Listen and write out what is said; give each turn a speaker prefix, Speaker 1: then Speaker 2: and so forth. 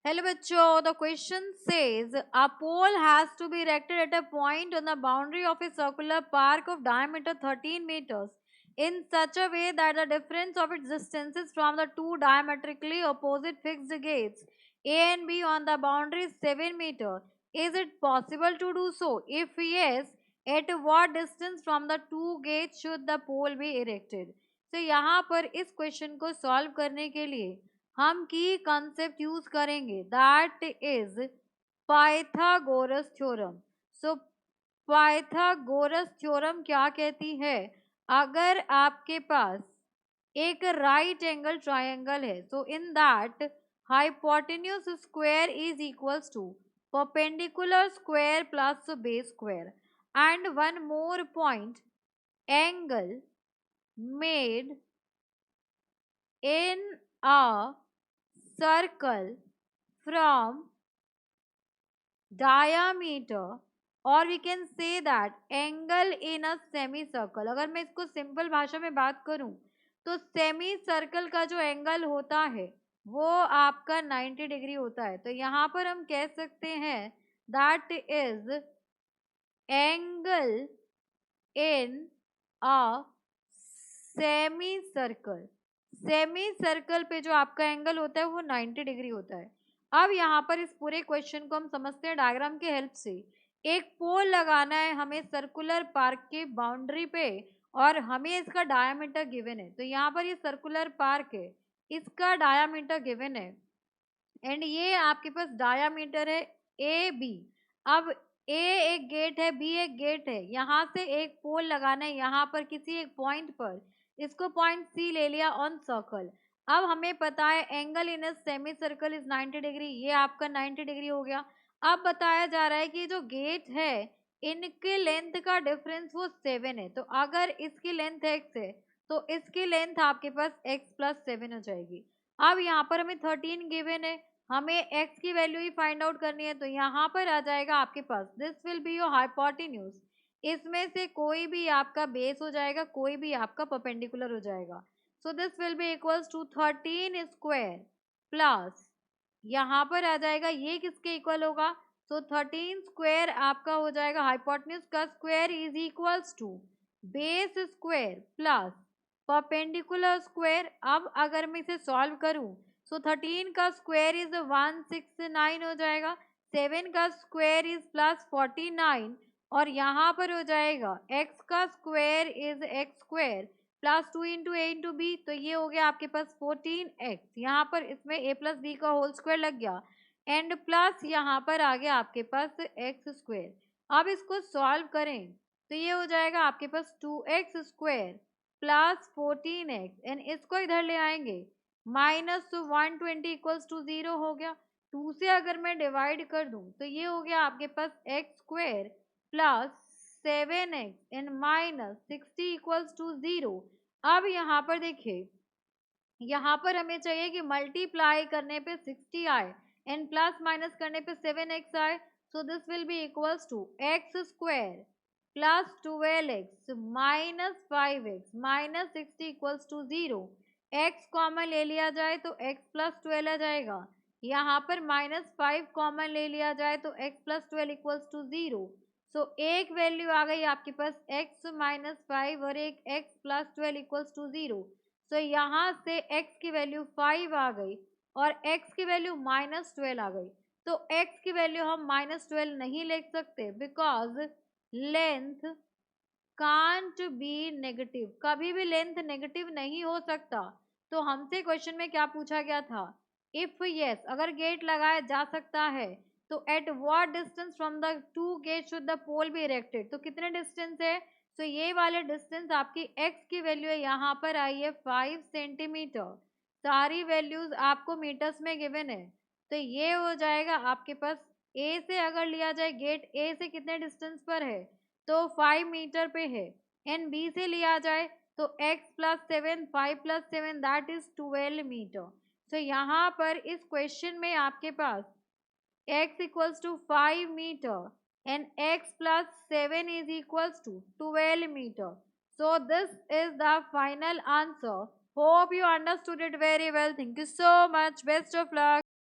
Speaker 1: Hello bachcho, the question says a pole has to be erected at a point on the boundary of a circular park of diameter 13 meters in such a way that the difference of its distances from the two diametrically opposite fixed gates A and B on the boundary is 7 meters. Is it possible to do so? If yes, at what distance from the two gates should the pole be erected? So यहाँ पर इस question को solve करने के लिए हम की concept use करेंगे that is Pythagoras theorem. So Pythagoras theorem क्या कहती है? अगर आपके पास एक राइट एंगल ट्रायंगल है तो in that hypotenuse square is equals to perpendicular square plus base square and one more point angle made in a circle from diameter or we can say that angle in a semicircle. अगर मैं इसको simple भाषा में बात करूं तो semi circle का जो एंगल होता है वो आपका 90 डिग्री होता है. तो यहाँ पर हम कह सकते हैं that is angle in a semi circle. Semi circle पे जो आपका एंगल होता है वो 90 डिग्री होता है. अब यहाँ पर इस पूरे क्वेश्चन को हम समझते हैं डायग्राम के हेल्प से. एक पोल लगाना है हमें सर्कुलर पार्क के बाउंड्री पे और हमें इसका डायामीटर गिवन है. तो यहाँ पर ये सर्कुलर पार्क है, इसका डायामीटर गिवन है एंड ये आपके पास डायामीटर है ए बी. अब ए एक गेट है, बी एक गेट है, यहाँ से एक पोल लगाना है यहाँ पर किसी एक पॉइंट पर. इसको पॉइंट सी ले लिया ऑन सर्कल. अब हमें पता है angle in a semi circle is 90 degree. ये आपका 90 डिग्री हो गया. अब बताया जा रहा है कि जो गेट है इनके लेंथ का डिफरेंस वो 7 है. तो अगर इसकी लेंथ x है तो इसकी लेंथ आपके पास x प्लस 7 हो जाएगी. अब यहाँ पर हमें 13 गिवन है, हमें x की वैल्यू ही फाइंड आउट करनी है. तो यहाँ पर आ जाएगा आपके पास this will be your hypotenuse. इसमें से कोई भी आपका बेस हो जाएगा, कोई भी आपका परपेंडिकुलर हो जाएगा. So this will be equals to 13 square plus यहाँ पर आ जाएगा ये किसके इक्वल होगा? सो 13 स्क्वायर आपका हो जाएगा हाइपोटेन्यूज का square is equals to base square plus perpendicular square. अब अगर मैं इसे सॉल्व करूं सो 13 का स्क्वायर इज 169 हो जाएगा, 7 का स्क्वायर इज प्लस 49 और यहाँ पर हो जाएगा x का square is x square plus 2 into a into b. तो ये हो गया आपके पास 14x. यहाँ पर इसमें a प्लस बी का होल स्क्वायर लग गया एंड प्लस यहाँ पर आ गया आपके पास एक्स स्क्वायर. अब इसको सॉल्व करें तो ये हो जाएगा आपके पास 2x square plus 14x and इसको इधर ले आएंगे माइनस 120 इक्वल्स टू 0 हो गया. 2 से अगर मैं डिवाइड कर दूं तो ये हो गया आपके पास x square plus 7x and minus 60 equals to 0. अब यहाँ पर देखिए, यहाँ पर हमें चाहिए कि मल्टीप्लाई करने पे 60 आए एंड प्लस माइनस करने पे 7x आए. So this will be equals to x square plus 12x minus 5x minus 60 equals to 0. x common ले लिया जाए तो x प्लस 12 आ जाएगा. यहाँ पर माइनस 5 कॉमन ले लिया जाए तो x प्लस 12 इक्वल्स टू 0. सो एक वैल्यू आ गई आपके पास x माइनस 5 और एक x प्लस 12 इक्वल्स टू 0. सो यहाँ से x की वैल्यू 5 आ गई और x की वैल्यू माइनस 12 आ गई. तो x की वैल्यू हम माइनस 12 नहीं लिख सकते because length can't be negative. कभी भी लेंथ नेगेटिव नहीं हो सकता. तो हमसे क्वेश्चन में क्या पूछा गया था? इफ यस अगर गेट लगाया जा सकता है तो at what distance from the two gate should the pole be erected. तो कितने डिस्टेंस है? तो ये वाले डिस्टेंस आपकी x की वैल्यू है यहाँ पर आई है 5 सेंटीमीटर. सारी वैल्यूज आपको मीटर्स में गिवन है. तो ये हो जाएगा आपके पास a से अगर लिया जाए गेट a से कितने डिस्टेंस पर है तो 5 मीटर पे है एंड बी से लिया जाए तो x plus 7 5 plus 7 that is 12 metre. तो यहाँ पर इस क्वेश्चन में आपके पास x equals to 5 metre and x plus 7 is equals to 12 meter. So this is the final answer. Hope you understood it very well. Thank you so much. Best of luck.